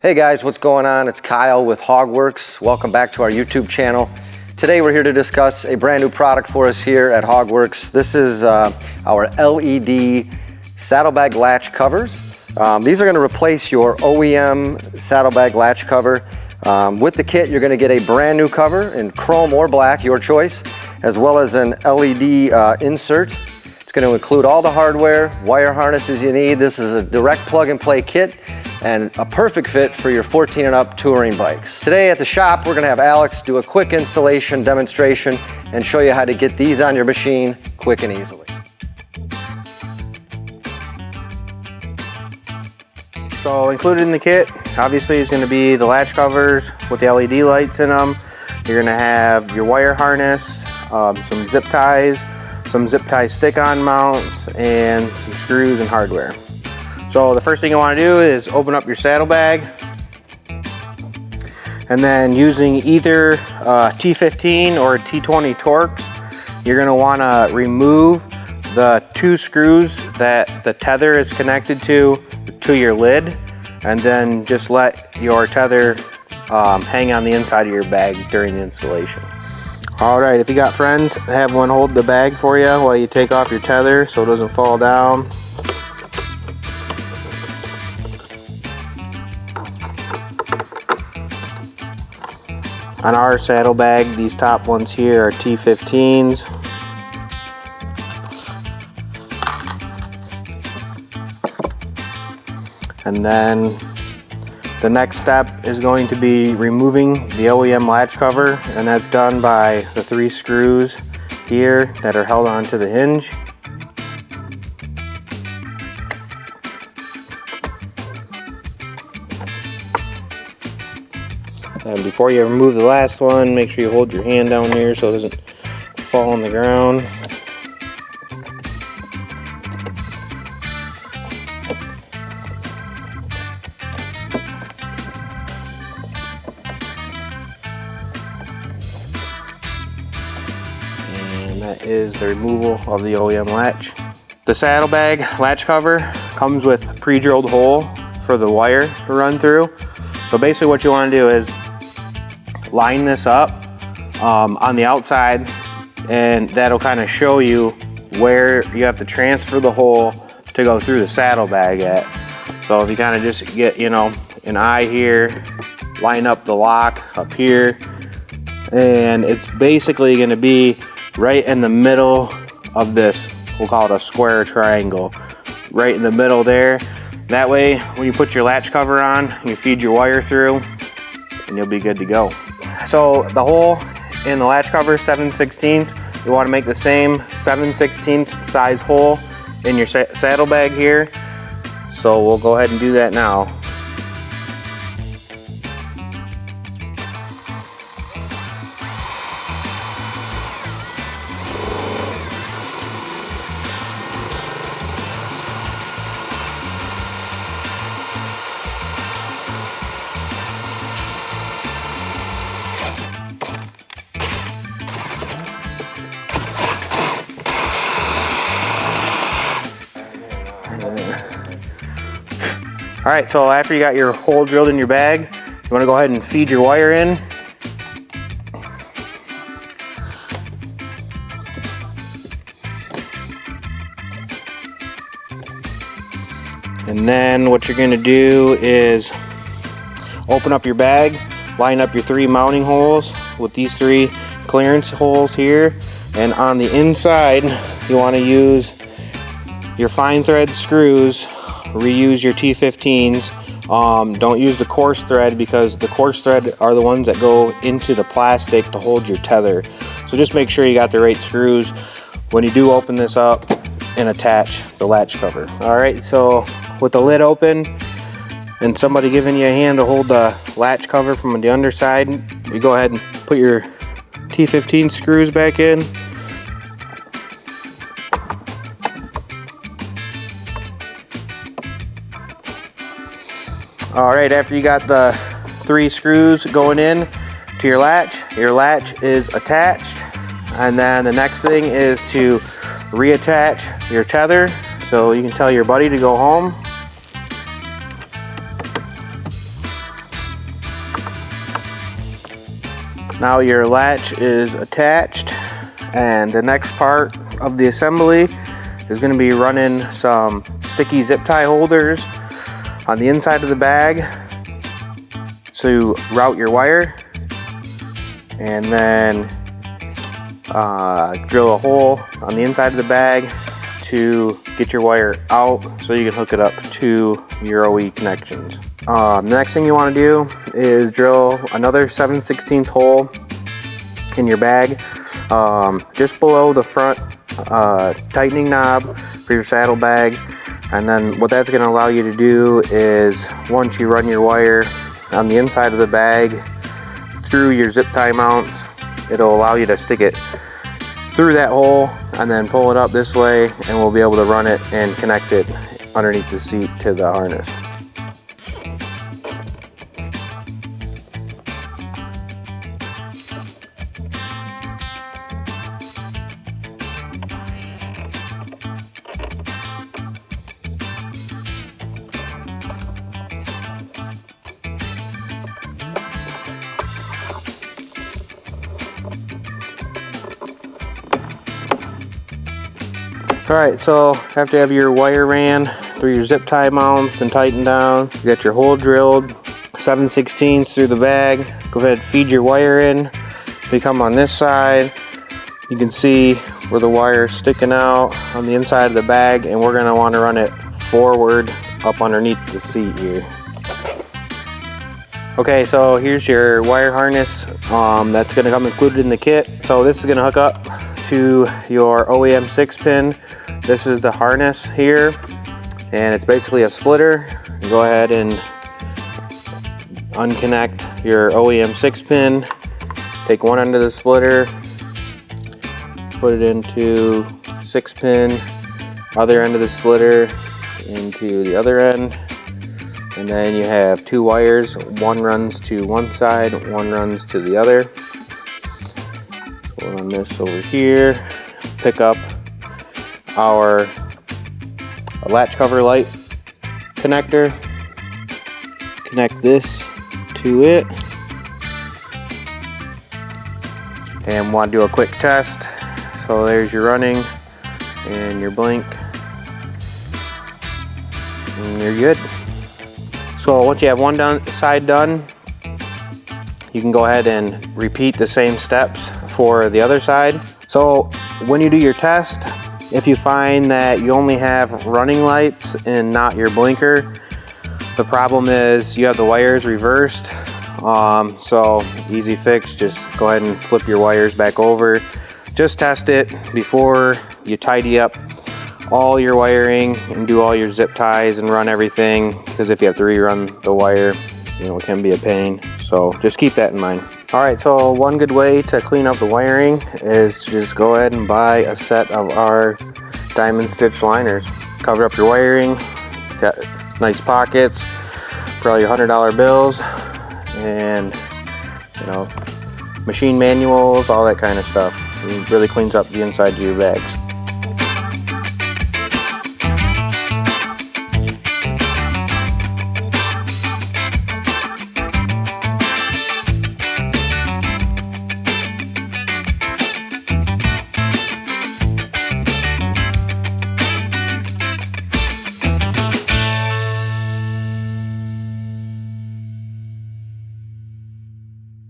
Hey guys, what's going on? It's Kyle with HOGWORKZ. Welcome back to our YouTube channel. Today we're here to discuss a brand new product for us here at HOGWORKZ. This is our LED Saddlebag Latch Covers. These are going to replace your OEM Saddlebag Latch Cover. With the kit, you're going to get a brand new cover in chrome or black, your choice, as well as an LED insert. It's going to include all the hardware, wire harnesses you need. This is a direct plug-and-play kit and a perfect fit for your 14 and up touring bikes. Today at the shop, we're going to have Alex do a quick installation demonstration and show you how to get these on your machine quick and easily. So included in the kit, obviously, is going to be the latch covers with the LED lights in them. You're going to have your wire harness, some zip ties, some zip tie stick-on mounts, and some screws and hardware. So the first thing you want to do is open up your saddlebag, and then using either T15 or T20 Torx, you're going to want to remove the two screws that the tether is connected to your lid, and then just let your tether hang on the inside of your bag during the installation. Alright, if you got friends, have one hold the bag for you while you take off your tether so it doesn't fall down. On our saddlebag, these top ones here are T15s. And then the next step is going to be removing the OEM latch cover, and that's done by the 3 screws here that are held onto the hinge. And before you remove the last one, make sure you hold your hand down here so it doesn't fall on the ground. And that is the removal of the OEM latch. The saddlebag latch cover comes with a pre-drilled hole for the wire to run through. So basically what you want to do is line this up on the outside, and that'll kind of show you where you have to transfer the hole to go through the saddlebag at. So if you kind of just get, you know, an eye here, line up the lock up here, and it's basically going to be right in the middle of this, we'll call it a square triangle, right in the middle there. That way when you put your latch cover on, you feed your wire through and you'll be good to go. So the hole in the latch cover, 7/16, you want to make the same 7/16 size hole in your saddlebag here. So we'll go ahead and do that now. Alright, so after you got your hole drilled in your bag, you want to go ahead and feed your wire in. And then what you're going to do is open up your bag, line up your 3 mounting holes with these 3 clearance holes here, and on the inside you want to use your fine thread screws. Reuse your T15s. Don't use the coarse thread, because the coarse thread are the ones that go into the plastic to hold your tether. So just make sure you got the right screws when you do open this up and attach the latch cover. Alright, so with the lid open and somebody giving you a hand to hold the latch cover from the underside, you go ahead and put your T15 screws back in. Alright, after you got the 3 screws going in to your latch is attached, and then the next thing is to reattach your tether so you can tell your buddy to go home. Now your latch is attached, and the next part of the assembly is going to be running some sticky zip tie holders on the inside of the bag to route your wire, and then drill a hole on the inside of the bag to get your wire out so you can hook it up to your OE connections. The next thing you want to do is drill another 7/16 hole in your bag just below the front tightening knob for your saddlebag. And then what that's going to allow you to do is, once you run your wire on the inside of the bag through your zip tie mounts, it'll allow you to stick it through that hole and then pull it up this way, and we'll be able to run it and connect it underneath the seat to the harness. Alright, so after you have your wire ran through your zip tie mounts and tightened down, you got your hole drilled 7/16 through the bag. Go ahead and feed your wire in. If you come on this side, you can see where the wire is sticking out on the inside of the bag, and we're going to want to run it forward up underneath the seat here. Okay, so here's your wire harness that's going to come included in the kit. So this is going to hook up to your OEM 6-pin. This is the harness here, and it's basically a splitter. You go ahead and unconnect your OEM 6-pin, take one end of the splitter, put it into 6-pin, other end of the splitter into the other end, and then you have two wires. One runs to one side, one runs to the other. We'll run this over here, pick up our latch cover light connector, connect this to it, and want to do a quick test. So there's your running and your blink, and you're good. So once you have one side done, you can go ahead and repeat the same steps for the other side. So when you do your test, if you find that you only have running lights and not your blinker, the problem is you have the wires reversed. So easy fix, just go ahead and flip your wires back over. Just test it before you tidy up all your wiring and do all your zip ties and run everything, because if you have to rerun the wire, you know, it can be a pain. So just keep that in mind. Alright, so one good way to clean up the wiring is to just go ahead and buy a set of our diamond stitch liners. Cover up your wiring, got nice pockets for all your $100 bills, and you know, machine manuals, all that kind of stuff. It really cleans up the inside of your bags.